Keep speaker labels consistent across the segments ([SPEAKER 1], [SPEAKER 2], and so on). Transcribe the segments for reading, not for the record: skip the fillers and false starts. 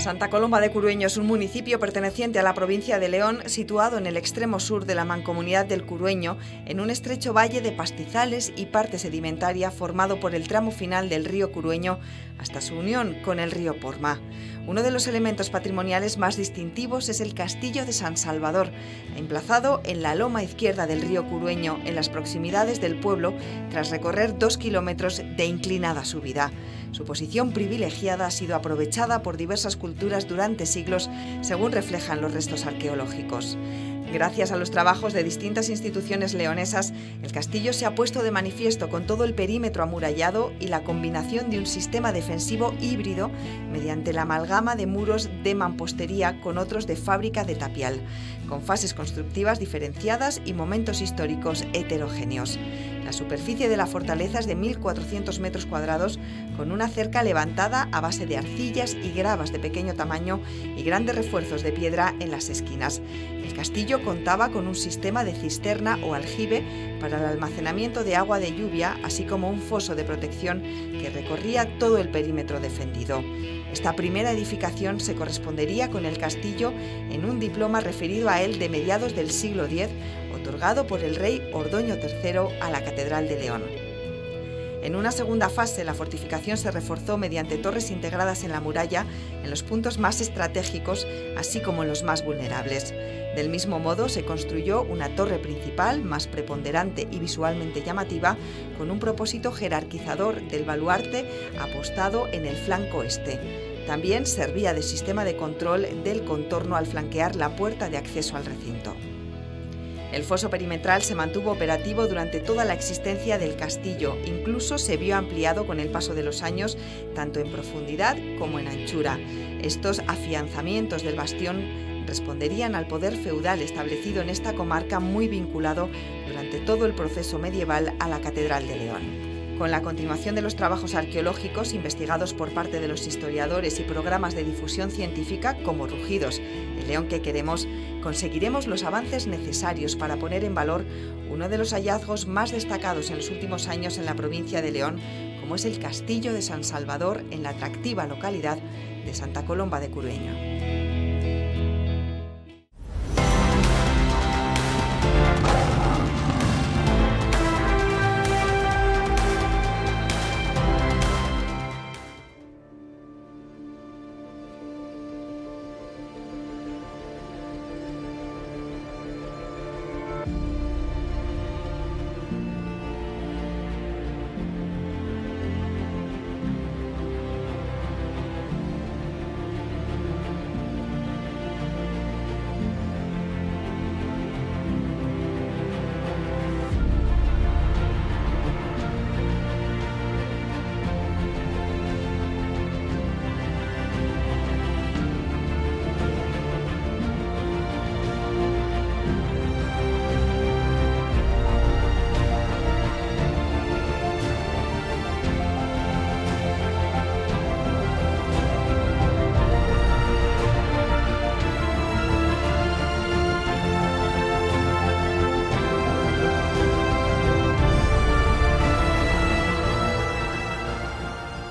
[SPEAKER 1] Santa Colomba de Curueño es un municipio perteneciente a la provincia de León, situado en el extremo sur de la mancomunidad del Curueño, en un estrecho valle de pastizales y parte sedimentaria formado por el tramo final del río Curueño hasta su unión con el río Porma. Uno de los elementos patrimoniales más distintivos es el Castillo de San Salvador, emplazado en la loma izquierda del río Curueño, en las proximidades del pueblo, tras recorrer 2 kilómetros de inclinada subida. Su posición privilegiada ha sido aprovechada por diversas culturas durante siglos, según reflejan los restos arqueológicos. Gracias a los trabajos de distintas instituciones leonesas, el castillo se ha puesto de manifiesto con todo el perímetro amurallado y la combinación de un sistema defensivo híbrido mediante la amalgama de muros de mampostería con otros de fábrica de tapial, con fases constructivas diferenciadas y momentos históricos heterogéneos. La superficie de la fortaleza es de 1.400 metros cuadrados, con una cerca levantada a base de arcillas y gravas de pequeño tamaño y grandes refuerzos de piedra en las esquinas. El castillo contaba con un sistema de cisterna o aljibe para el almacenamiento de agua de lluvia, así como un foso de protección que recorría todo el perímetro defendido. Esta primera edificación se correspondería con el castillo en un diploma referido a él de mediados del siglo X, otorgado por el rey Ordoño III a la Catedral de León. En una segunda fase, la fortificación se reforzó mediante torres integradas en la muralla en los puntos más estratégicos, así como en los más vulnerables. Del mismo modo, se construyó una torre principal más preponderante y visualmente llamativa, con un propósito jerarquizador del baluarte apostado en el flanco este. También servía de sistema de control del contorno al flanquear la puerta de acceso al recinto. El foso perimetral se mantuvo operativo durante toda la existencia del castillo, incluso se vio ampliado con el paso de los años, tanto en profundidad como en anchura. Estos afianzamientos del bastión responderían al poder feudal establecido en esta comarca, muy vinculado durante todo el proceso medieval a la Catedral de León. Con la continuación de los trabajos arqueológicos investigados por parte de los historiadores y programas de difusión científica como Rugidos, el León que queremos, conseguiremos los avances necesarios para poner en valor uno de los hallazgos más destacados en los últimos años en la provincia de León, como es el Castillo de San Salvador en la atractiva localidad de Santa Colomba de Curueño.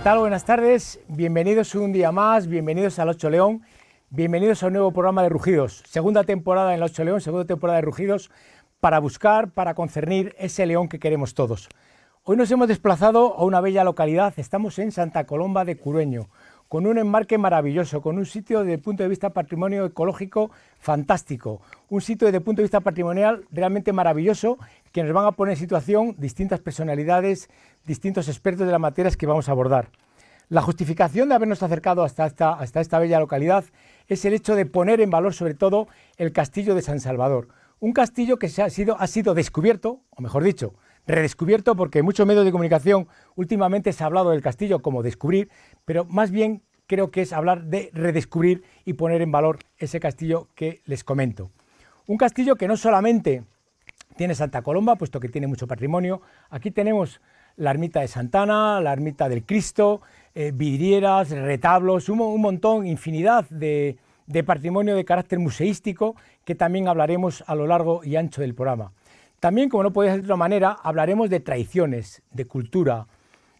[SPEAKER 2] ¿Qué tal? Buenas tardes, bienvenidos un día más, bienvenidos al Ocho León, bienvenidos a un nuevo programa de Rugidos, segunda temporada en el Ocho León, segunda temporada de Rugidos, para buscar, para concernir ese león que queremos todos. Hoy nos hemos desplazado a una bella localidad, estamos en Santa Colomba de Curueño, con un enmarque maravilloso, con un sitio desde el punto de vista patrimonio ecológico fantástico, un sitio desde el punto de vista patrimonial realmente maravilloso, que nos van a poner en situación distintas personalidades, distintos expertos de las materias que vamos a abordar. La justificación de habernos acercado hasta esta bella localidad es el hecho de poner en valor sobre todo el Castillo de San Salvador, un castillo que ha sido descubierto, o mejor dicho, redescubierto, porque en muchos medios de comunicación últimamente se ha hablado del castillo como descubrir, pero más bien creo que es hablar de redescubrir y poner en valor ese castillo que les comento. Un castillo que no solamente tiene Santa Colomba, puesto que tiene mucho patrimonio. Aquí tenemos la ermita de Santana, la ermita del Cristo, vidrieras, retablos, un montón, infinidad de patrimonio de carácter museístico que también hablaremos a lo largo y ancho del programa. También, como no podía ser de otra manera, hablaremos de tradiciones, de cultura,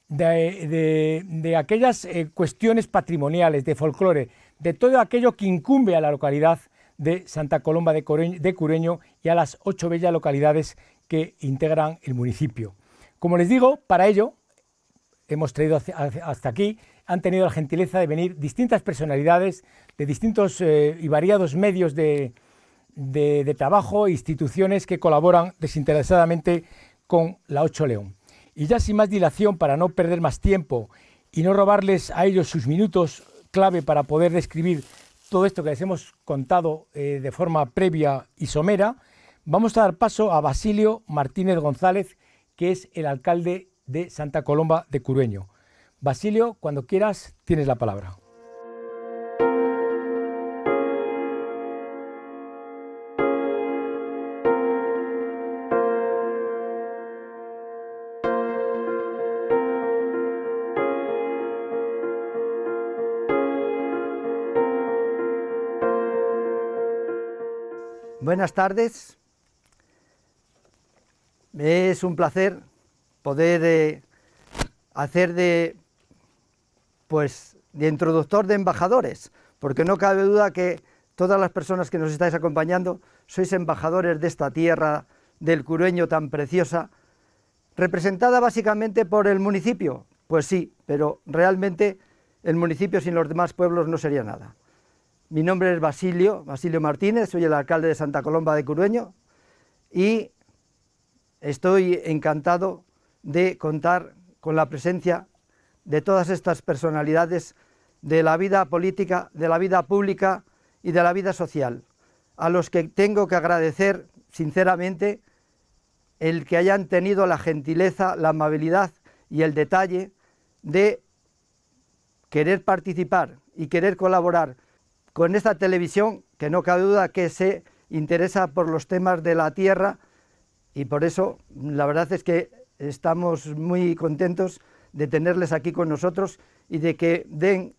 [SPEAKER 2] de aquellas cuestiones patrimoniales, de folclore, de todo aquello que incumbe a la localidad de Santa Colomba de Curueño y a las 8 bellas localidades que integran el municipio. Como les digo, para ello hemos traído hasta aquí, han tenido la gentileza de venir distintas personalidades de distintos y variados medios de trabajo, instituciones que colaboran desinteresadamente con la 8 León. Y ya sin más dilación, para no perder más tiempo y no robarles a ellos sus minutos clave para poder describir todo esto que les hemos contado de forma previa y somera, vamos a dar paso a Basilio Martínez González, que es el alcalde de Santa Colomba de Curueño. Basilio, cuando quieras, tienes la palabra.
[SPEAKER 3] Buenas tardes. Es un placer poder hacer de introductor de embajadores, porque no cabe duda que todas las personas que nos estáis acompañando sois embajadores de esta tierra del Curueño tan preciosa, representada básicamente por el municipio. Pues sí, pero realmente el municipio sin los demás pueblos no sería nada. Mi nombre es Basilio Martínez, soy el alcalde de Santa Colomba de Curueño y estoy encantado de contar con la presencia de todas estas personalidades de la vida política, de la vida pública y de la vida social, a los que tengo que agradecer sinceramente el que hayan tenido la gentileza, la amabilidad y el detalle de querer participar y querer colaborar con esta televisión, que no cabe duda que se interesa por los temas de la tierra, y por eso la verdad es que estamos muy contentos de tenerles aquí con nosotros y de que den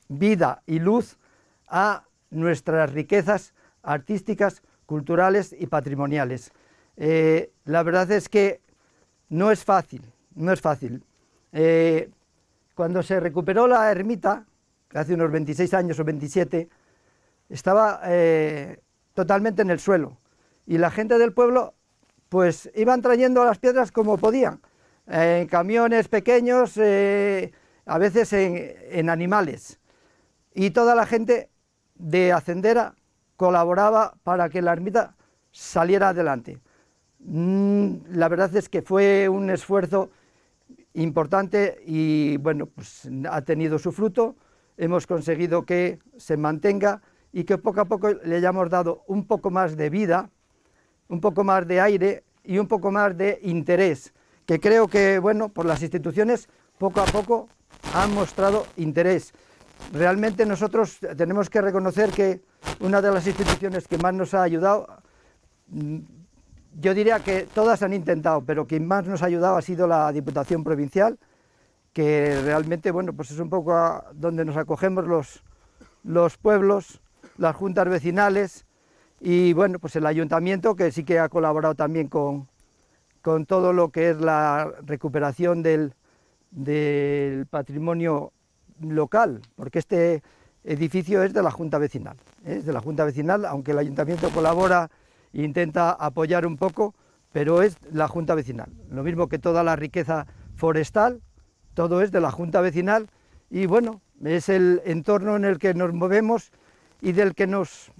[SPEAKER 3] vida y luz a nuestras riquezas artísticas, culturales y patrimoniales. La verdad es que no es fácil, no es fácil. Cuando se recuperó la ermita, hace unos 26 años o 27, estaba totalmente en el suelo, y la gente del pueblo pues iban trayendo las piedras como podían, en camiones pequeños, a veces en animales, y toda la gente de hacendera colaboraba para que la ermita saliera adelante. La verdad es que fue un esfuerzo importante y bueno, pues ha tenido su fruto. Hemos conseguido que se mantenga y que poco a poco le hayamos dado un poco más de vida, un poco más de aire y un poco más de interés, que creo que, bueno, por las instituciones poco a poco han mostrado interés. Realmente nosotros tenemos que reconocer que una de las instituciones que más nos ha ayudado, yo diría que todas han intentado, pero quien más nos ha ayudado ha sido la Diputación Provincial, que realmente, bueno, pues es un poco a donde nos acogemos los pueblos, las juntas vecinales y, bueno, pues el ayuntamiento, que sí que ha colaborado también con todo lo que es la recuperación del patrimonio local, porque este edificio es de la Junta Vecinal, aunque el ayuntamiento colabora e intenta apoyar un poco, pero es la Junta Vecinal, lo mismo que toda la riqueza forestal. Todo es de la Junta Vecinal y bueno, es el entorno en el que nos movemos y del que nos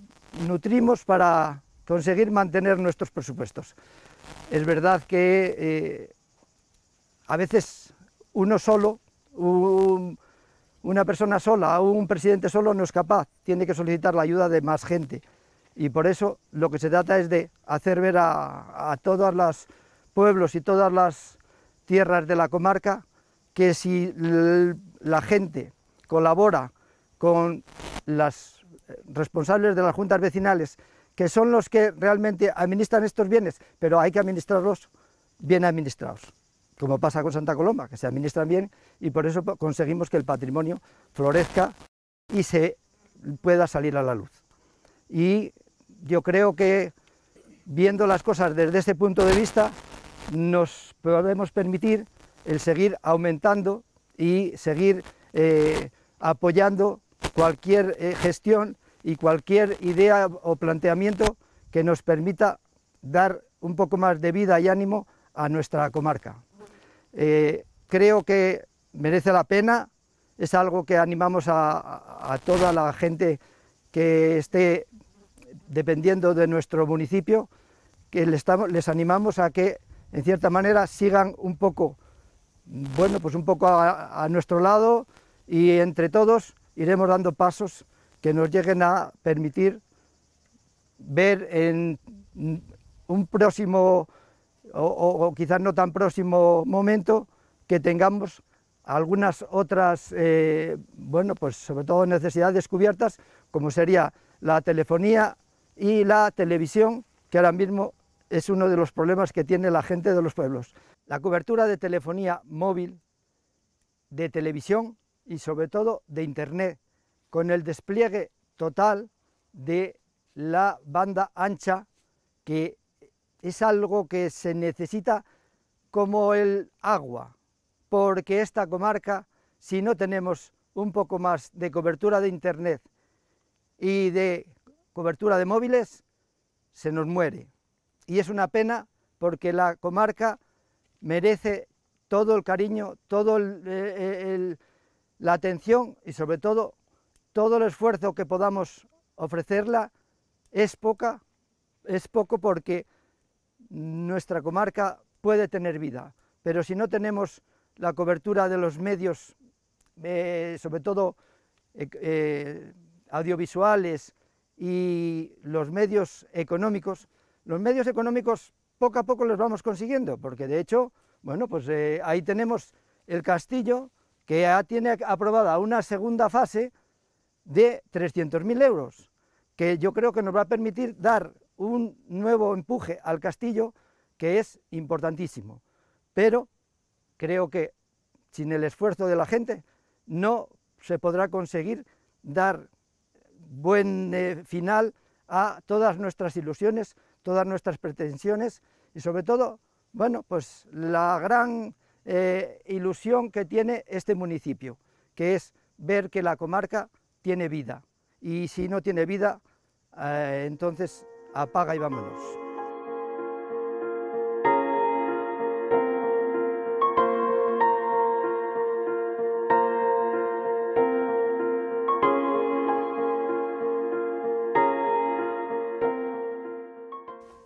[SPEAKER 3] nutrimos para conseguir mantener nuestros presupuestos. Es verdad que a veces uno solo, una persona sola, un presidente solo no es capaz, tiene que solicitar la ayuda de más gente y por eso lo que se trata es de hacer ver a todos los pueblos y todas las tierras de la comarca que si la gente colabora con los responsables de las juntas vecinales, que son los que realmente administran estos bienes, pero hay que administrarlos bien administrados, como pasa con Santa Colomba, que se administran bien y por eso conseguimos que el patrimonio florezca y se pueda salir a la luz. Y yo creo que viendo las cosas desde este punto de vista nos podemos permitir el seguir aumentando y seguir apoyando cualquier gestión y cualquier idea o planteamiento que nos permita dar un poco más de vida y ánimo a nuestra comarca. Creo que merece la pena, es algo que animamos a toda la gente que esté dependiendo de nuestro municipio, que les animamos a que en cierta manera sigan un poco, bueno, pues un poco a nuestro lado, y entre todos iremos dando pasos que nos lleguen a permitir ver en un próximo o quizás no tan próximo momento que tengamos algunas otras, bueno, pues sobre todo necesidades cubiertas, como sería la telefonía y la televisión, que ahora mismo es uno de los problemas que tiene la gente de los pueblos. La cobertura de telefonía móvil, de televisión y sobre todo de internet, con el despliegue total de la banda ancha, que es algo que se necesita como el agua, porque esta comarca, si no tenemos un poco más de cobertura de internet y de cobertura de móviles, se nos muere. Y es una pena, porque la comarca merece todo el cariño, toda la atención y sobre todo el esfuerzo que podamos ofrecerla. Es poco porque nuestra comarca puede tener vida, pero si no tenemos la cobertura de los medios, sobre todo audiovisuales, y los medios económicos poco a poco los vamos consiguiendo, porque de hecho, bueno, pues ahí tenemos el castillo, que ya tiene aprobada una segunda fase de 300.000 euros, que yo creo que nos va a permitir dar un nuevo empuje al castillo, que es importantísimo, pero creo que sin el esfuerzo de la gente no se podrá conseguir dar buen final a todas nuestras ilusiones, todas nuestras pretensiones y sobre todo, bueno, pues la gran ilusión que tiene este municipio, que es ver que la comarca tiene vida, y si no tiene vida, entonces apaga y vámonos.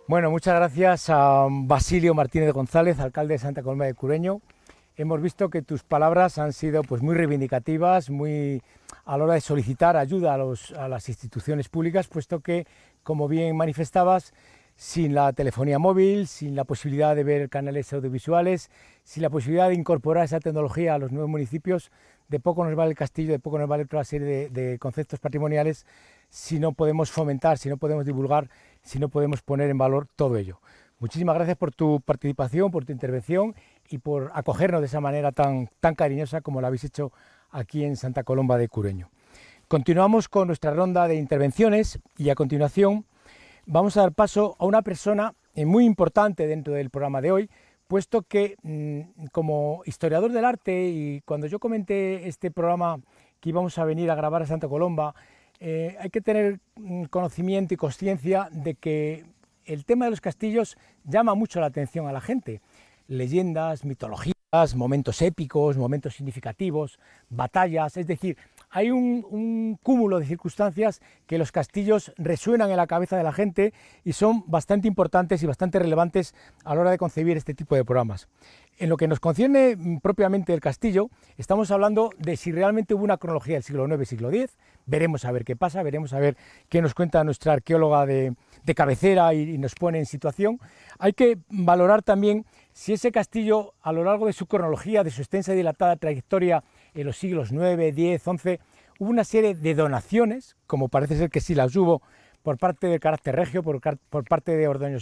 [SPEAKER 2] Bueno, muchas gracias a Basilio Martínez González, alcalde de Santa Coloma de Cureño. Hemos visto que tus palabras han sido pues muy reivindicativas, muy a la hora de solicitar ayuda a las instituciones públicas, puesto que, como bien manifestabas, sin la telefonía móvil, sin la posibilidad de ver canales audiovisuales, sin la posibilidad de incorporar esa tecnología a los nuevos municipios, de poco nos vale el castillo, de poco nos vale toda serie de conceptos patrimoniales si no podemos fomentar, si no podemos divulgar, si no podemos poner en valor todo ello. Muchísimas gracias por tu participación, por tu intervención y por acogernos de esa manera tan cariñosa como lo habéis hecho aquí en Santa Coloma de Cureño. Continuamos con nuestra ronda de intervenciones y a continuación vamos a dar paso a una persona muy importante dentro del programa de hoy, puesto que como historiador del arte, y cuando yo comenté este programa que íbamos a venir a grabar a Santa Coloma, hay que tener conocimiento y conciencia de que el tema de los castillos llama mucho la atención a la gente. Leyendas, mitologías, momentos épicos, momentos significativos, batallas, es decir, hay un cúmulo de circunstancias que los castillos resuenan en la cabeza de la gente y son bastante importantes y bastante relevantes a la hora de concebir este tipo de programas. En lo que nos concierne propiamente el castillo, estamos hablando de si realmente hubo una cronología del siglo IX, siglo X, veremos a ver qué pasa, veremos a ver qué nos cuenta nuestra arqueóloga de cabecera y nos pone en situación. Hay que valorar también si ese castillo, a lo largo de su cronología, de su extensa y dilatada trayectoria en los siglos IX, X, XI, hubo una serie de donaciones, como parece ser que sí las hubo, por parte del carácter regio, por parte de Ordoño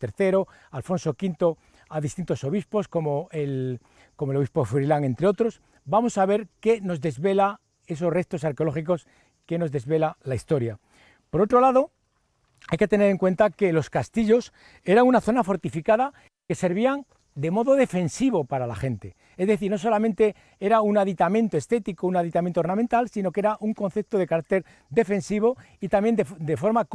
[SPEAKER 2] III, Alfonso V, a distintos obispos, como el obispo Furilán, entre otros. Vamos a ver qué nos desvela esos restos arqueológicos, qué nos desvela la historia. Por otro lado, hay que tener en cuenta que los castillos eran una zona fortificada que servían de modo defensivo para la gente. Es decir, no solamente era un aditamento estético, un aditamento ornamental, sino que era un concepto de carácter defensivo y también de forma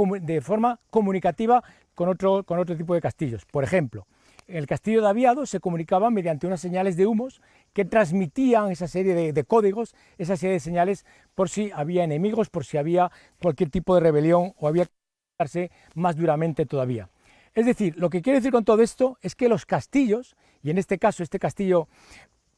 [SPEAKER 2] comunicativa con otro tipo de castillos. Por ejemplo, en el castillo de Aviado se comunicaban mediante unas señales de humos que transmitían esa serie de códigos, esa serie de señales por si había enemigos, por si había cualquier tipo de rebelión o había que darse más duramente todavía. Es decir, lo que quiero decir con todo esto es que los castillos, y en este caso este castillo,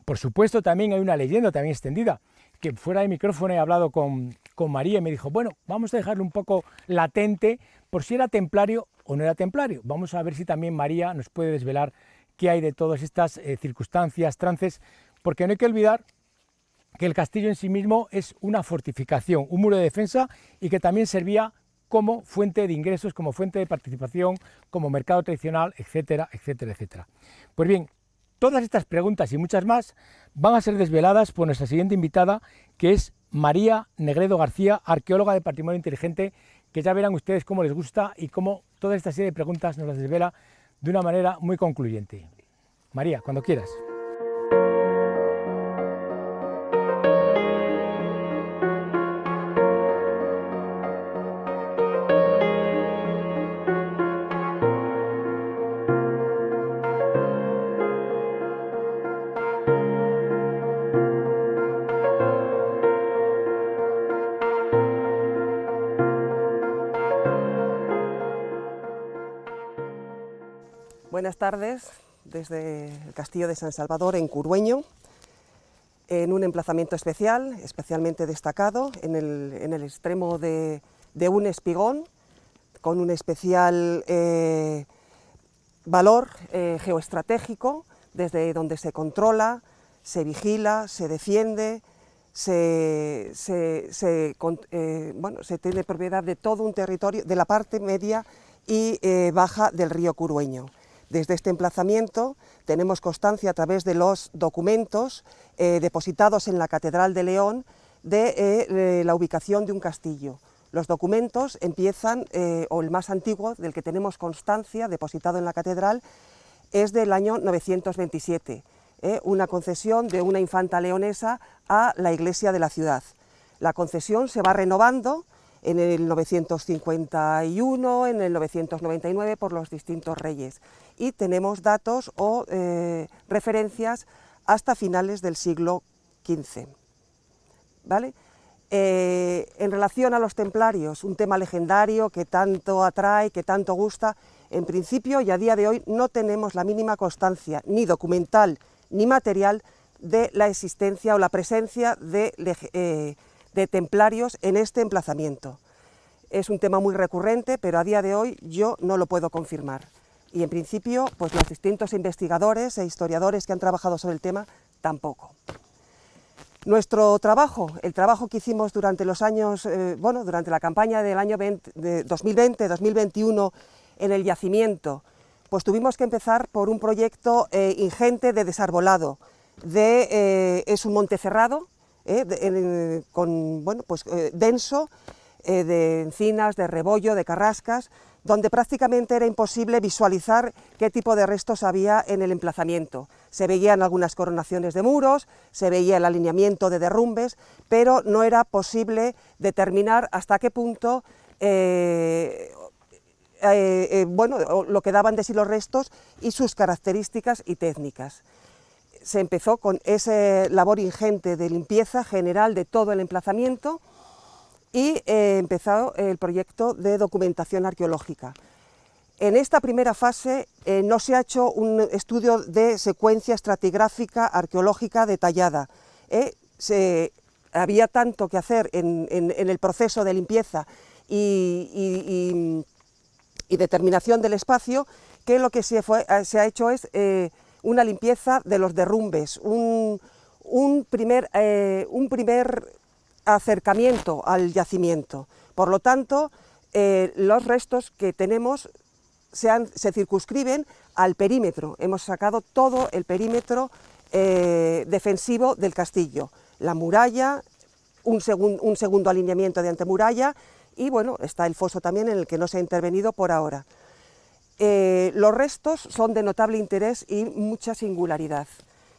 [SPEAKER 2] por supuesto también hay una leyenda también extendida, que fuera de micrófono he hablado con María y me dijo, bueno, vamos a dejarlo un poco latente por si era templario o no era templario. Vamos a ver si también María nos puede desvelar qué hay de todas estas circunstancias, trances, porque no hay que olvidar que el castillo en sí mismo es una fortificación, un muro de defensa y que también servía como fuente de ingresos, como fuente de participación, como mercado tradicional, etcétera, etcétera, etcétera. Pues bien, todas estas preguntas y muchas más van a ser desveladas por nuestra siguiente invitada, que es María Negredo García, arqueóloga de Patrimonio Inteligente, que ya verán ustedes cómo les gusta y cómo toda esta serie de preguntas nos las desvela de una manera muy concluyente. María, cuando quieras.
[SPEAKER 4] Buenas tardes, desde el Castillo de San Salvador en Curueño, en un emplazamiento especial, especialmente destacado, en el extremo de un espigón, con un especial valor geoestratégico, desde donde se controla, se vigila, se defiende, se tiene propiedad de todo un territorio, de la parte media y baja del río Curueño. Desde este emplazamiento tenemos constancia a través de los documentos depositados en la Catedral de León de la ubicación de un castillo. Los documentos empiezan, o el más antiguo del que tenemos constancia depositado en la catedral, es del año 927, una concesión de una infanta leonesa a la iglesia de la ciudad. La concesión se va renovando en el 951, en el 999 por los distintos reyes, y tenemos datos o referencias hasta finales del siglo XV. ¿Vale? En relación a los templarios, un tema legendario que tanto atrae, que tanto gusta, en principio y a día de hoy no tenemos la mínima constancia, ni documental ni material, de la existencia o la presencia de templarios en este emplazamiento. Es un tema muy recurrente, pero a día de hoy yo no lo puedo confirmar. Y en principio, pues los distintos investigadores e historiadores que han trabajado sobre el tema, tampoco. Nuestro trabajo, el trabajo que hicimos durante los años, durante la campaña del año 2020-2021 en el yacimiento, pues tuvimos que empezar por un proyecto ingente de desarbolado. Es un monte cerrado, denso, de encinas, de rebollo, de carrascas, donde prácticamente era imposible visualizar qué tipo de restos había en el emplazamiento. Se veían algunas coronaciones de muros, se veía el alineamiento de derrumbes, pero no era posible determinar hasta qué punto lo que daban de sí los restos y sus características y técnicas. Se empezó con esa labor ingente de limpieza general de todo el emplazamiento y empezó el proyecto de documentación arqueológica. En esta primera fase no se ha hecho un estudio de secuencia estratigráfica arqueológica detallada. Había tanto que hacer en el proceso de limpieza y determinación del espacio, que lo que se ha hecho es una limpieza de los derrumbes, un primer acercamiento al yacimiento. Por lo tanto, los restos que tenemos se circunscriben al perímetro. Hemos sacado todo el perímetro defensivo del castillo, la muralla, un segundo alineamiento de antemuralla y bueno, está el foso también en el que no se ha intervenido por ahora. los restos son de notable interés y mucha singularidad.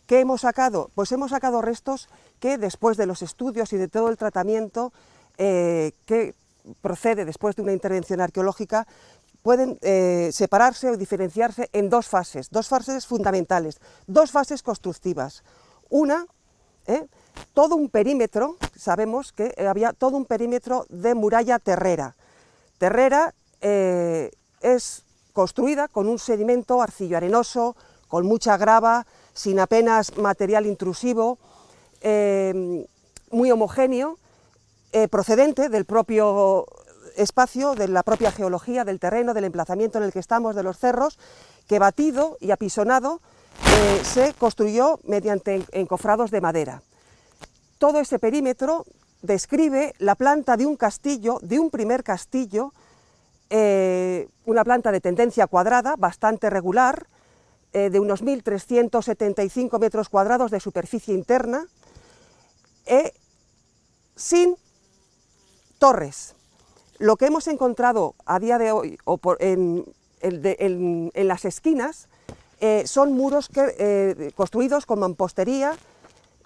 [SPEAKER 4] ¿Qué hemos sacado? Pues hemos sacado restos que después de los estudios y de todo el tratamiento que procede después de una intervención arqueológica, pueden separarse o diferenciarse en dos fases fundamentales, dos fases constructivas. Una, todo un perímetro, sabemos que había todo un perímetro de muralla terrera. Terrera es construida con un sedimento arcillo-arenoso, con mucha grava, sin apenas material intrusivo, muy homogéneo, procedente del propio espacio, de la propia geología, del terreno, del emplazamiento en el que estamos, de los cerros, que batido y apisonado se construyó mediante encofrados de madera. Todo ese perímetro describe la planta de un castillo, de un primer castillo, una planta de tendencia cuadrada, bastante regular, de unos 1.375 metros cuadrados de superficie interna, sin torres. Lo que hemos encontrado a día de hoy en las esquinas son muros construidos con mampostería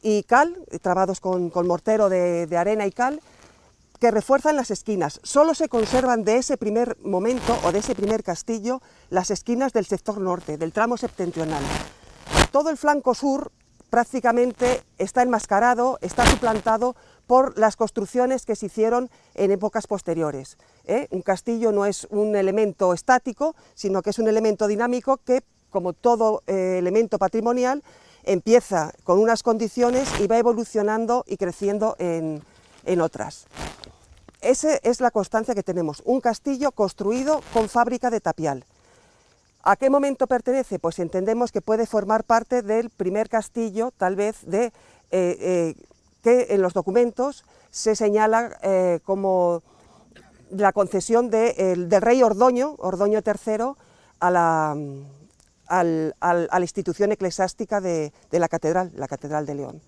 [SPEAKER 4] y cal, trabados con mortero de arena y cal, que refuerzan las esquinas. Solo se conservan de ese primer momento o de ese primer castillo las esquinas del sector norte, del tramo septentrional. Todo el flanco sur prácticamente está enmascarado, está suplantado por las construcciones que se hicieron en épocas posteriores. Un castillo no es un elemento estático, sino que es un elemento dinámico que, como todo elemento patrimonial, empieza con unas condiciones y va evolucionando y creciendo en otras. Esa es la constancia que tenemos, un castillo construido con fábrica de tapial. ¿A qué momento pertenece? Pues entendemos que puede formar parte del primer castillo, tal vez, que en los documentos se señala como la concesión del rey Ordoño III a la institución eclesiástica de la Catedral de León.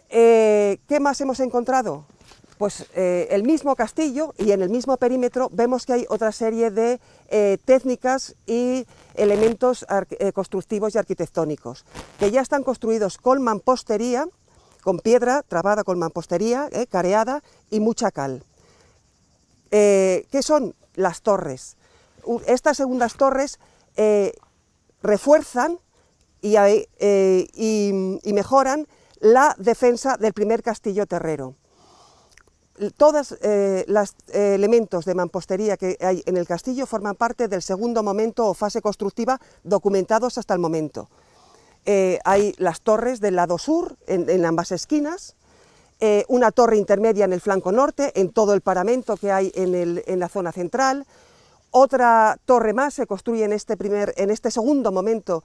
[SPEAKER 4] ¿Qué más hemos encontrado? Pues el mismo castillo, y en el mismo perímetro vemos que hay otra serie de técnicas y elementos constructivos y arquitectónicos, que ya están construidos con mampostería, con piedra trabada con mampostería, careada y mucha cal. ¿Qué son las torres? Estas segundas torres refuerzan y mejoran la defensa del primer castillo terrero. Todos los elementos de mampostería que hay en el castillo forman parte del segundo momento o fase constructiva documentados hasta el momento. Hay las torres del lado sur, en ambas esquinas, una torre intermedia en el flanco norte, en todo el paramento que hay en la zona central, otra torre más se construye en este segundo momento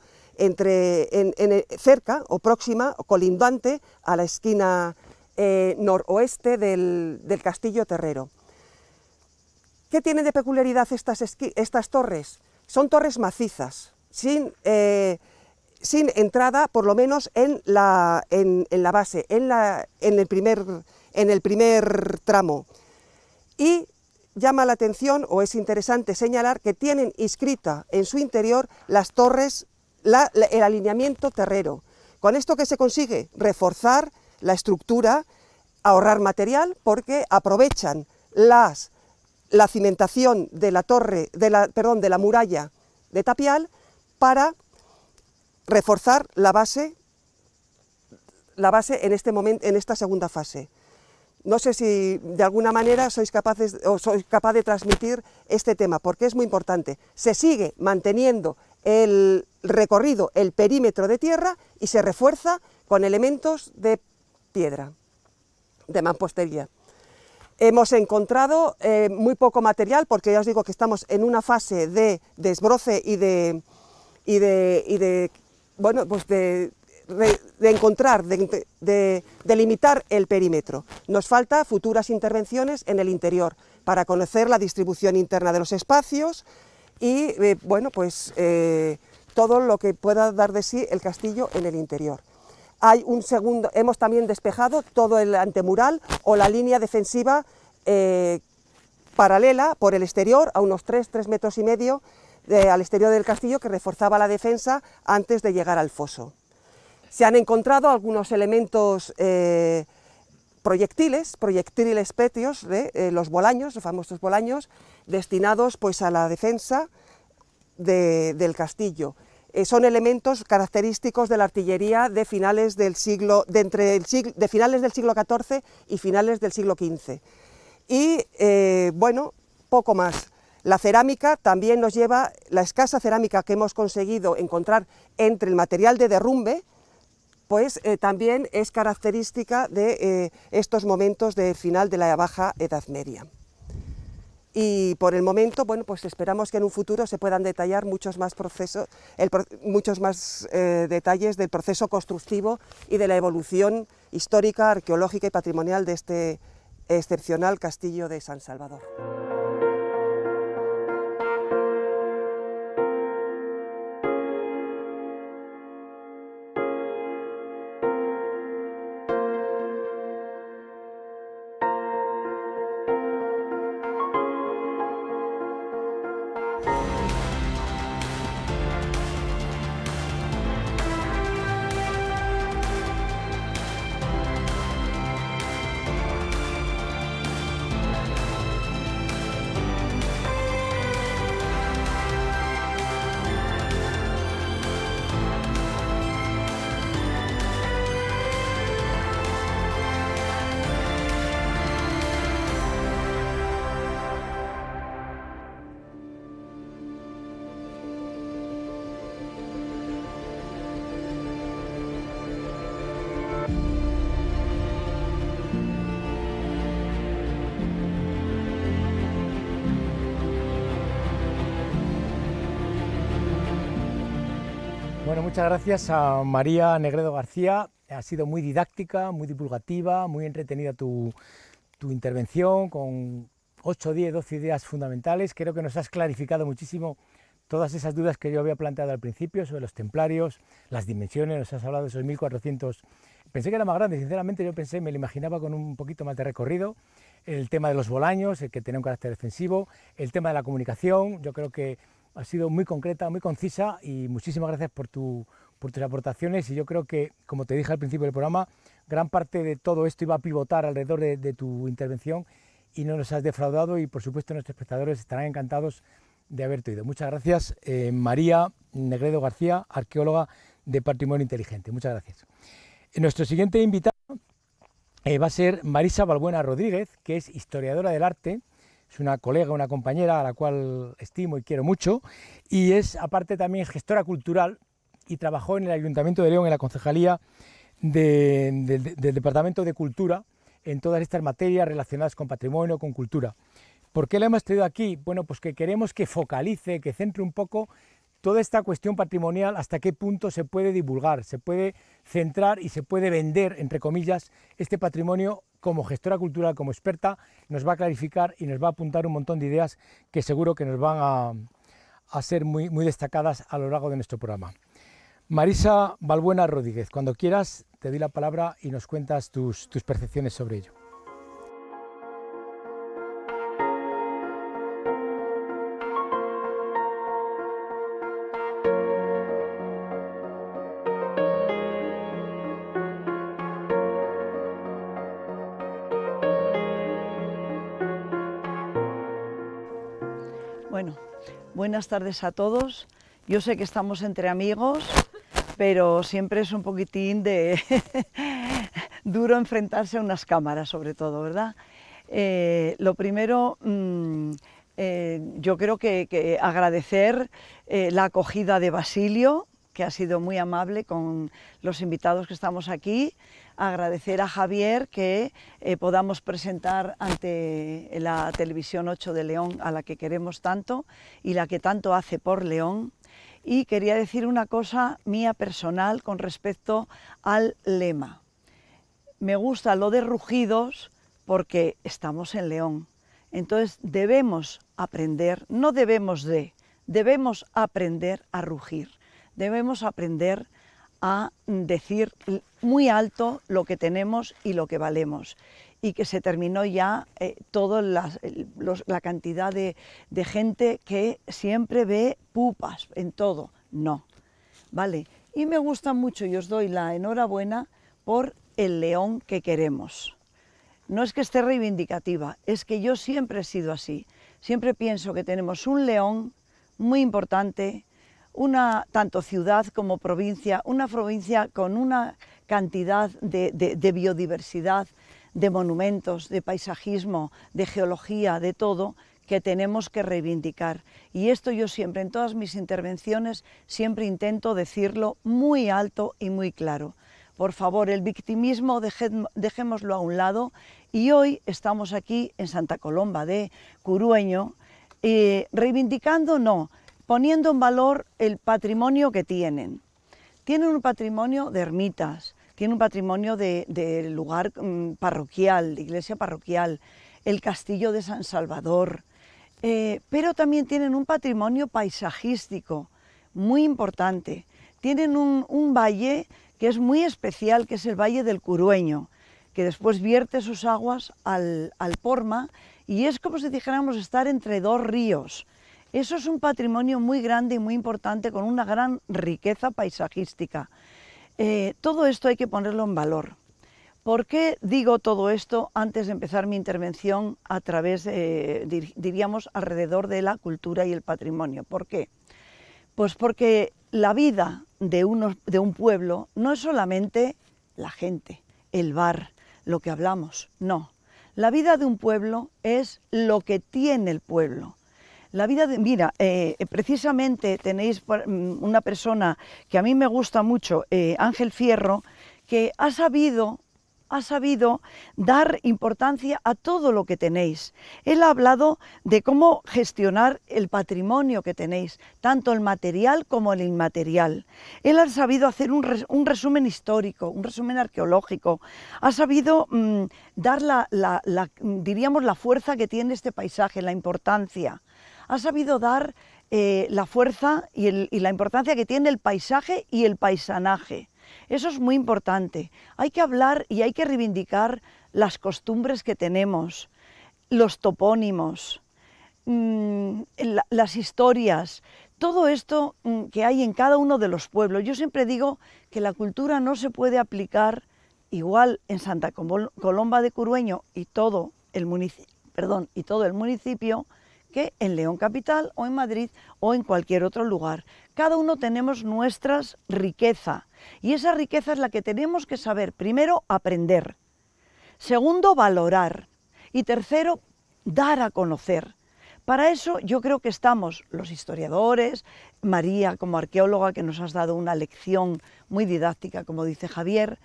[SPEAKER 4] cerca o próxima o colindante a la esquina noroeste del castillo terrero. ¿Qué tienen de peculiaridad estas torres? Son torres macizas, sin entrada, por lo menos en la base, en el primer tramo. Y llama la atención, o es interesante señalar, que tienen inscrita en su interior las torres, el alineamiento terrero. ¿Con esto qué se consigue? Reforzar la estructura, ahorrar material, porque aprovechan la cimentación de la muralla de tapial para reforzar la base en este momento, en esta segunda fase. No sé si de alguna manera sois capaz de transmitir este tema, porque es muy importante. Se sigue manteniendo el recorrido, el perímetro de tierra, y se refuerza con elementos de piedra, de mampostería. Hemos encontrado muy poco material, porque ya os digo que estamos en una fase de desbroce y de encontrar, de limitar el perímetro. Nos falta futuras intervenciones en el interior para conocer la distribución interna de los espacios y todo lo que pueda dar de sí el castillo en el interior. Hemos también despejado todo el antemural o la línea defensiva paralela por el exterior a unos 3 metros y medio al exterior del castillo que reforzaba la defensa antes de llegar al foso. Se han encontrado algunos elementos proyectiles pétreos, los bolaños, los famosos bolaños, destinados pues a la defensa del castillo. Son elementos característicos de la artillería de finales del siglo XIV y finales del siglo XV. Y bueno, poco más. La cerámica también nos lleva, la escasa cerámica que hemos conseguido encontrar entre el material de derrumbe, pues también es característica de estos momentos del final de la Baja Edad Media. Y por el momento, bueno, pues esperamos que en un futuro se puedan detallar muchos más detalles del proceso constructivo y de la evolución histórica, arqueológica y patrimonial de este excepcional castillo de San Salvador.
[SPEAKER 2] Bueno, muchas gracias a María Negredo García. Ha sido muy didáctica, muy divulgativa, muy entretenida tu intervención, con 8, 10, 12 ideas fundamentales. Creo que nos has clarificado muchísimo todas esas dudas que yo había planteado al principio sobre los templarios, las dimensiones. Nos has hablado de esos 1400. Pensé que era más grande, sinceramente yo pensé, me lo imaginaba con un poquito más de recorrido. El tema de los bolaños, el que tenía un carácter defensivo, el tema de la comunicación, yo creo que ha sido muy concreta, muy concisa, y muchísimas gracias por tus aportaciones. Y yo creo que, como te dije al principio del programa, gran parte de todo esto iba a pivotar alrededor de tu intervención, y no nos has defraudado, y por supuesto nuestros espectadores estarán encantados de haberte oído. Muchas gracias, María Negredo García, arqueóloga de Patrimonio Inteligente. Muchas gracias. Nuestro siguiente invitado va a ser Marisa Balbuena Rodríguez, que es historiadora del arte. Es una colega, una compañera a la cual estimo y quiero mucho, y es aparte también gestora cultural, y trabajó en el Ayuntamiento de León, en la Concejalía del Departamento de Cultura, en todas estas materias relacionadas con patrimonio, con cultura. ¿Por qué la hemos traído aquí? Bueno, pues que queremos que focalice, que centre un poco toda esta cuestión patrimonial, hasta qué punto se puede divulgar, se puede centrar y se puede vender, entre comillas, este patrimonio. Como gestora cultural, como experta, nos va a clarificar y nos va a apuntar un montón de ideas que seguro que nos van a ser muy destacadas a lo largo de nuestro programa. Marisa Balbuena Rodríguez, cuando quieras te doy la palabra y nos cuentas tus percepciones sobre ello.
[SPEAKER 5] Bueno, buenas tardes a todos. Yo sé que estamos entre amigos, pero siempre es un poquitín de duro enfrentarse a unas cámaras, sobre todo, ¿verdad? Lo primero, yo creo que agradecer la acogida de Basilio, que ha sido muy amable con los invitados que estamos aquí. Agradecer a Javier que podamos presentar ante la Televisión 8 de León, a la que queremos tanto y la que tanto hace por León. Y quería decir una cosa mía personal con respecto al lema. Me gusta lo de rugidos porque estamos en León. Entonces debemos aprender, no debemos aprender a rugir. Debemos aprender a decir muy alto lo que tenemos y lo que valemos, y que se terminó ya toda la cantidad de gente que siempre ve pupas en todo. No, ¿vale? Y me gusta mucho y os doy la enhorabuena por el león que queremos. No es que esté reivindicativa, es que yo siempre he sido así. Siempre pienso que tenemos un león muy importante, tanto ciudad como provincia, una provincia con una cantidad de biodiversidad, de monumentos, de paisajismo, de geología, de todo, que tenemos que reivindicar. Y esto yo siempre, en todas mis intervenciones, siempre intento decirlo muy alto y muy claro. Por favor, el victimismo dejémoslo a un lado, y hoy estamos aquí en Santa Colomba de Curueño, reivindicando, no, poniendo en valor el patrimonio que tienen. Tienen un patrimonio de ermitas, tienen un patrimonio de lugar parroquial, de iglesia parroquial, el castillo de San Salvador, pero también tienen un patrimonio paisajístico muy importante. Tienen un valle que es muy especial, que es el Valle del Curueño, que después vierte sus aguas al Porma, y es como si dijéramos estar entre dos ríos. Eso es un patrimonio muy grande y muy importante, con una gran riqueza paisajística. Todo esto hay que ponerlo en valor. ¿Por qué digo todo esto antes de empezar mi intervención a través, diríamos, alrededor de la cultura y el patrimonio? ¿Por qué? Pues porque la vida de un pueblo no es solamente la gente, el bar, lo que hablamos, no. La vida de un pueblo es lo que tiene el pueblo. La vida de, mira, precisamente tenéis una persona que a mí me gusta mucho, Ángel Fierro, que ha sabido dar importancia a todo lo que tenéis. Él ha hablado de cómo gestionar el patrimonio que tenéis, tanto el material como el inmaterial. Él ha sabido hacer un resumen histórico, un resumen arqueológico, ha sabido dar diríamos, la fuerza que tiene este paisaje, la importancia. Ha sabido dar la fuerza y la importancia que tiene el paisaje y el paisanaje. Eso es muy importante. Hay que hablar y hay que reivindicar las costumbres que tenemos, los topónimos, las historias, todo esto que hay en cada uno de los pueblos. Yo siempre digo que la cultura no se puede aplicar igual en Santa Colomba de Curueño y todo el municipio, que en León Capital o en Madrid o en cualquier otro lugar. Cada uno tenemos nuestra riqueza, y esa riqueza es la que tenemos que saber, primero, aprender, segundo, valorar, y tercero, dar a conocer. Para eso yo creo que estamos los historiadores, María como arqueóloga, que nos has dado una lección muy didáctica, como dice Javier,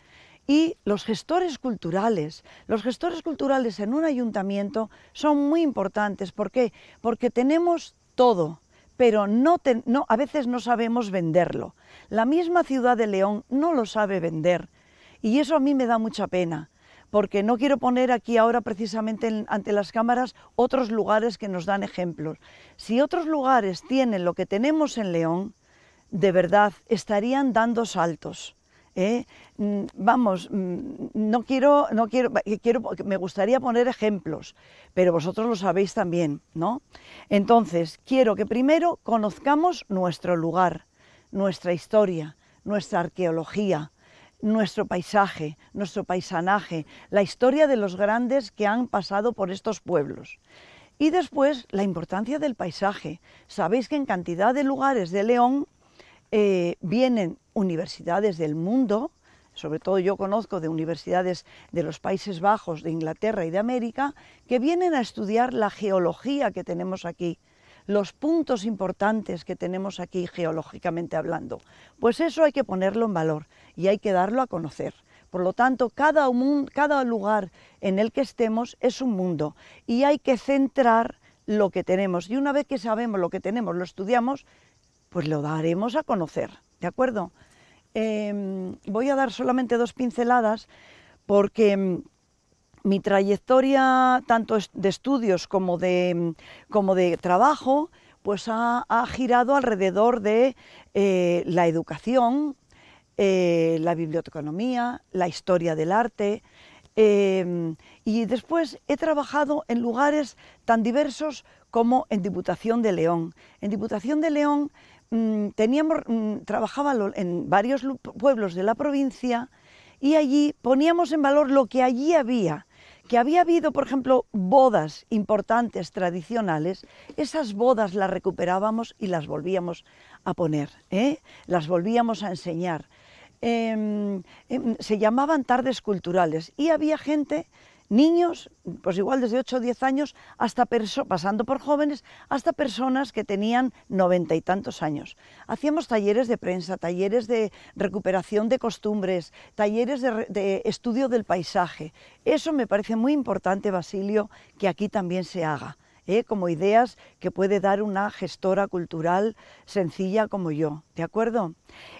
[SPEAKER 5] y los gestores culturales. Los gestores culturales en un ayuntamiento son muy importantes. ¿Por qué? Porque tenemos todo, pero a veces no sabemos venderlo. La misma ciudad de León no lo sabe vender, y eso a mí me da mucha pena, porque no quiero poner aquí ahora precisamente ante las cámaras otros lugares que nos dan ejemplos. Si otros lugares tienen lo que tenemos en León, de verdad estarían dando saltos. Vamos, me gustaría poner ejemplos, pero vosotros lo sabéis también, ¿no? Entonces, quiero que primero conozcamos nuestro lugar, nuestra historia, nuestra arqueología, nuestro paisaje, nuestro paisanaje, la historia de los grandes que han pasado por estos pueblos. Y después, la importancia del paisaje. Sabéis que en cantidad de lugares de León vienen universidades del mundo, sobre todo yo conozco de universidades de los Países Bajos, de Inglaterra y de América, que vienen a estudiar la geología que tenemos aquí, los puntos importantes que tenemos aquí geológicamente hablando. Pues eso hay que ponerlo en valor y hay que darlo a conocer. Por lo tanto, cada lugar en el que estemos es un mundo, y hay que centrar lo que tenemos. Y una vez que sabemos lo que tenemos, lo estudiamos, pues lo daremos a conocer, ¿de acuerdo? Voy a dar solamente 2 pinceladas, porque mi trayectoria, tanto de estudios como de trabajo, pues ha girado alrededor de la educación, la biblioteconomía, la historia del arte, y después he trabajado en lugares tan diversos como en Diputación de León. En Diputación de León trabajaba en varios pueblos de la provincia y allí poníamos en valor lo que allí había. Que había habido, por ejemplo, bodas importantes, tradicionales, esas bodas las recuperábamos y las volvíamos a poner, las volvíamos a enseñar. Se llamaban tardes culturales y había gente, niños, pues igual desde 8 o 10 años, hasta pasando por jóvenes, hasta personas que tenían 90 y tantos años. Hacíamos talleres de prensa, talleres de recuperación de costumbres, talleres de estudio del paisaje. Eso me parece muy importante, Basilio, que aquí también se haga, como ideas que puede dar una gestora cultural sencilla como yo, ¿de acuerdo?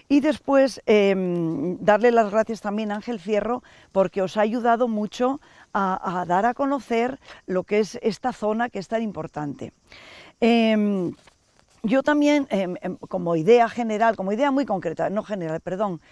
[SPEAKER 5] Y después darle las gracias también a Ángel Fierro porque os ha ayudado mucho a dar a conocer lo que es esta zona que es tan importante. Yo también, como idea general, como idea muy concreta, no general, perdón,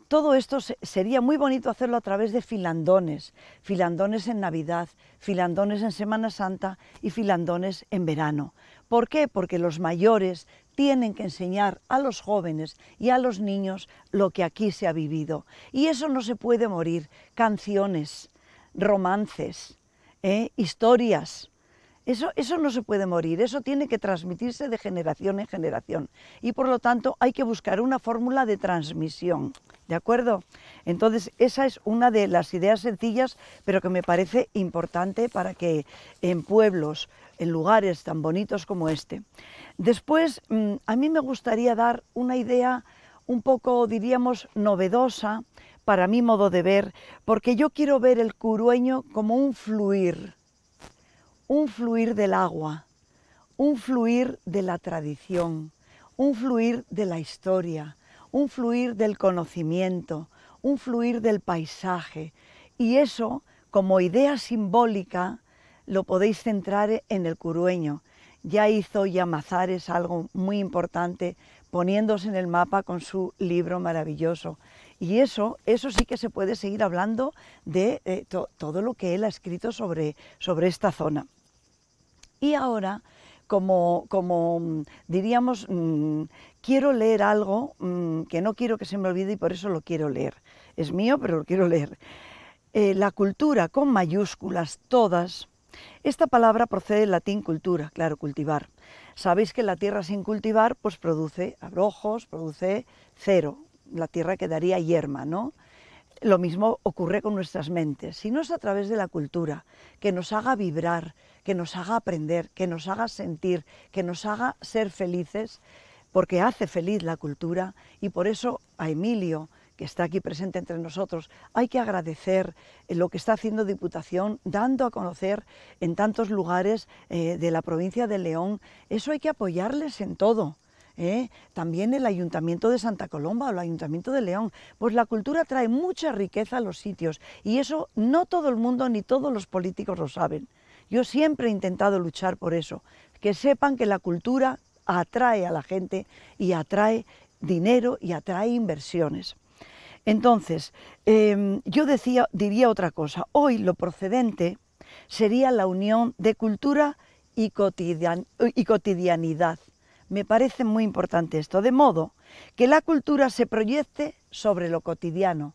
[SPEAKER 5] todo esto sería muy bonito hacerlo a través de filandones, filandones en Navidad, filandones en Semana Santa y filandones en verano. ¿Por qué? Porque los mayores tienen que enseñar a los jóvenes y a los niños lo que aquí se ha vivido. Y eso no se puede morir. Canciones, romances, historias. Eso no se puede morir, eso tiene que transmitirse de generación en generación y por lo tanto hay que buscar una fórmula de transmisión, ¿de acuerdo? Entonces esa es una de las ideas sencillas pero que me parece importante para que en pueblos, en lugares tan bonitos como este. Después a mí me gustaría dar una idea un poco, diríamos, novedosa para mi modo de ver, porque yo quiero ver el curueño como un fluir del agua, un fluir de la tradición, un fluir de la historia, un fluir del conocimiento, un fluir del paisaje. Y eso, como idea simbólica, lo podéis centrar en el curueño. Ya hizo Llamazares algo muy importante poniéndose en el mapa con su libro maravilloso. Y eso sí que se puede seguir hablando de todo lo que él ha escrito sobre esta zona. Y ahora, como diríamos, quiero leer algo que no quiero que se me olvide y por eso lo quiero leer. Es mío, pero lo quiero leer. La cultura, con mayúsculas, todas. Esta palabra procede del latín cultura, claro, cultivar. Sabéis que la tierra sin cultivar pues produce abrojos, produce cero. La tierra quedaría yerma, ¿no? Lo mismo ocurre con nuestras mentes. Si no es a través de la cultura, que nos haga vibrar, que nos haga aprender, que nos haga sentir, que nos haga ser felices, porque hace feliz la cultura y por eso a Emilio, que está aquí presente entre nosotros, hay que agradecer lo que está haciendo Diputación, dando a conocer en tantos lugares de la provincia de León. Eso hay que apoyarles en todo. También el Ayuntamiento de Santa Colomba o el Ayuntamiento de León, pues la cultura trae mucha riqueza a los sitios y eso no todo el mundo ni todos los políticos lo saben. Yo siempre he intentado luchar por eso, que sepan que la cultura atrae a la gente y atrae dinero y atrae inversiones. Entonces, yo diría otra cosa, hoy lo procedente sería la unión de cultura y cotidianidad. Me parece muy importante esto, de modo que la cultura se proyecte sobre lo cotidiano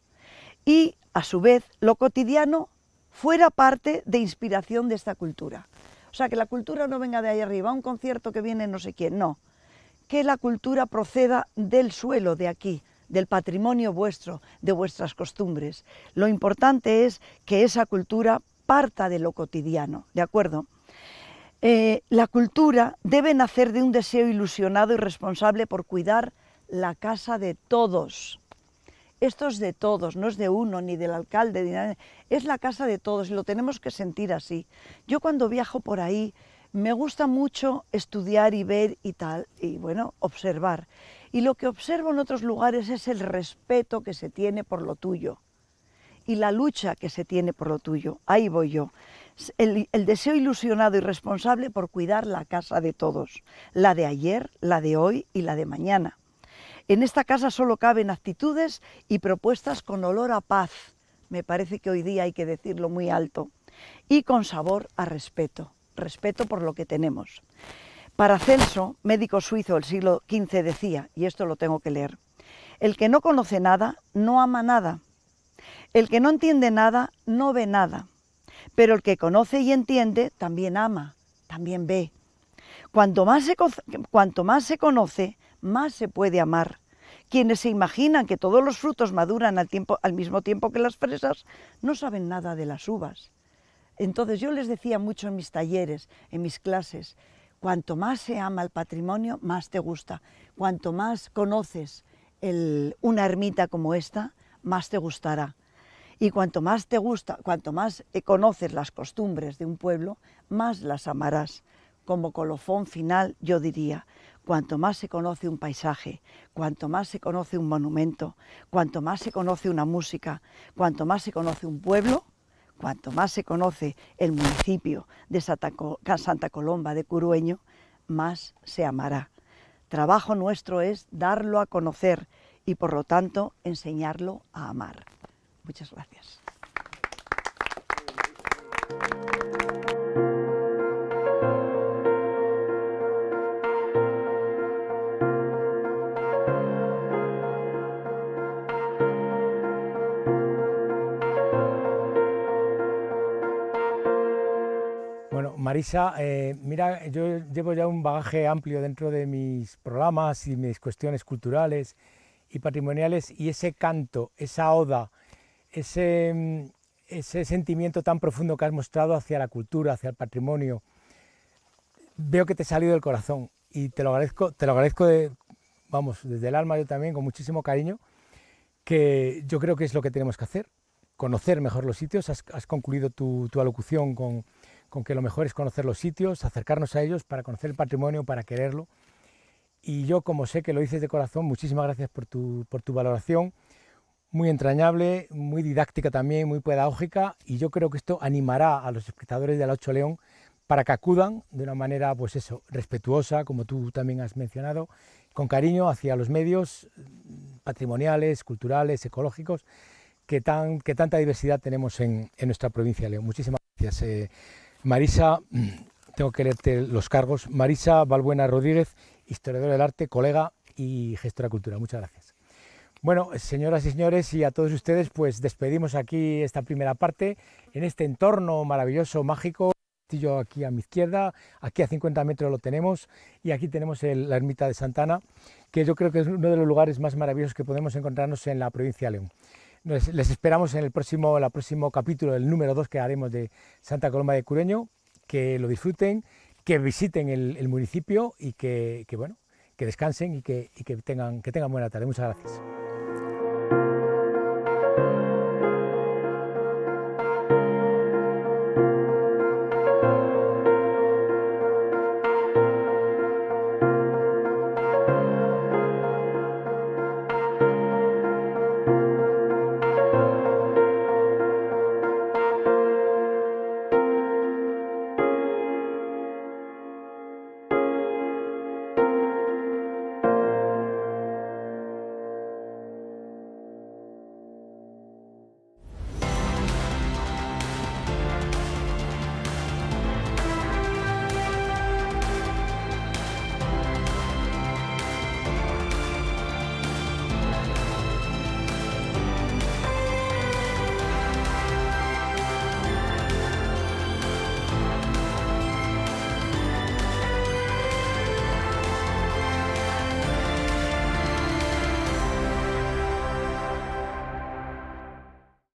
[SPEAKER 5] y, a su vez, lo cotidiano fuera parte de inspiración de esta cultura. O sea, que la cultura no venga de ahí arriba, un concierto que viene no sé quién, no. Que la cultura proceda del suelo, de aquí, del patrimonio vuestro, de vuestras costumbres. Lo importante es que esa cultura parta de lo cotidiano, ¿de acuerdo? La cultura debe nacer de un deseo ilusionado y responsable por cuidar la casa de todos. Esto es de todos, no es de uno, ni del alcalde, ni nada. Es la casa de todos y lo tenemos que sentir así. Yo cuando viajo por ahí me gusta mucho estudiar y ver y tal, y bueno, observar. Y lo que observo en otros lugares es el respeto que se tiene por lo tuyo y la lucha que se tiene por lo tuyo. Ahí voy yo. El deseo ilusionado y responsable por cuidar la casa de todos, la de ayer, la de hoy y la de mañana. En esta casa solo caben actitudes y propuestas con olor a paz, me parece que hoy día hay que decirlo muy alto, y con sabor a respeto, respeto por lo que tenemos. Paracelso, médico suizo del siglo XV, decía, y esto lo tengo que leer: el que no conoce nada, no ama nada. El que no entiende nada, no ve nada. Pero el que conoce y entiende, también ama, también ve. Cuanto más se conoce, más se puede amar. Quienes se imaginan que todos los frutos maduran al mismo tiempo que las fresas, no saben nada de las uvas. Entonces yo les decía mucho en mis talleres, en mis clases, cuanto más se ama el patrimonio, más te gusta. Cuanto más conoces una ermita como esta, más te gustará. Y cuanto más te gusta, cuanto más conoces las costumbres de un pueblo, más las amarás. Como colofón final yo diría, cuanto más se conoce un paisaje, cuanto más se conoce un monumento, cuanto más se conoce una música, cuanto más se conoce un pueblo, cuanto más se conoce el municipio de Santa Colomba de Curueño, más se amará. Trabajo nuestro es darlo a conocer y por lo tanto enseñarlo a amar. Muchas gracias.
[SPEAKER 2] Bueno, Marisa, mira, yo llevo ya un bagaje amplio dentro de mis programas y mis cuestiones culturales y patrimoniales, y ese canto, esa oda, ese sentimiento tan profundo que has mostrado hacia la cultura, hacia el patrimonio, veo que te ha salido del corazón y te lo agradezco vamos, desde el alma, yo también, con muchísimo cariño, que yo creo que es lo que tenemos que hacer, conocer mejor los sitios. Has concluido tu alocución con que lo mejor es conocer los sitios, acercarnos a ellos para conocer el patrimonio, para quererlo. Y yo, como sé que lo dices de corazón, muchísimas gracias por tu valoración, muy entrañable, muy didáctica también, muy pedagógica, y yo creo que esto animará a los espectadores de la Ocho León para que acudan de una manera, pues eso, respetuosa, como tú también has mencionado, con cariño hacia los medios patrimoniales, culturales, ecológicos, que tanta diversidad tenemos en nuestra provincia de León. Muchísimas gracias. Marisa, tengo que leerte los cargos. Marisa Balbuena Rodríguez, historiadora del arte, colega y gestora cultural. Muchas gracias. Bueno, señoras y señores, y a todos ustedes, pues despedimos aquí esta primera parte en este entorno maravilloso, mágico. Castillo aquí a mi izquierda, aquí a 50 metros lo tenemos, y aquí tenemos la ermita de Santa Ana, que yo creo que es uno de los lugares más maravillosos que podemos encontrarnos en la provincia de León. Les esperamos en el próximo capítulo, el número 2 que haremos de Santa Colomba de Curueño. Que lo disfruten, que visiten el municipio y que descansen y que tengan buena tarde. Muchas gracias.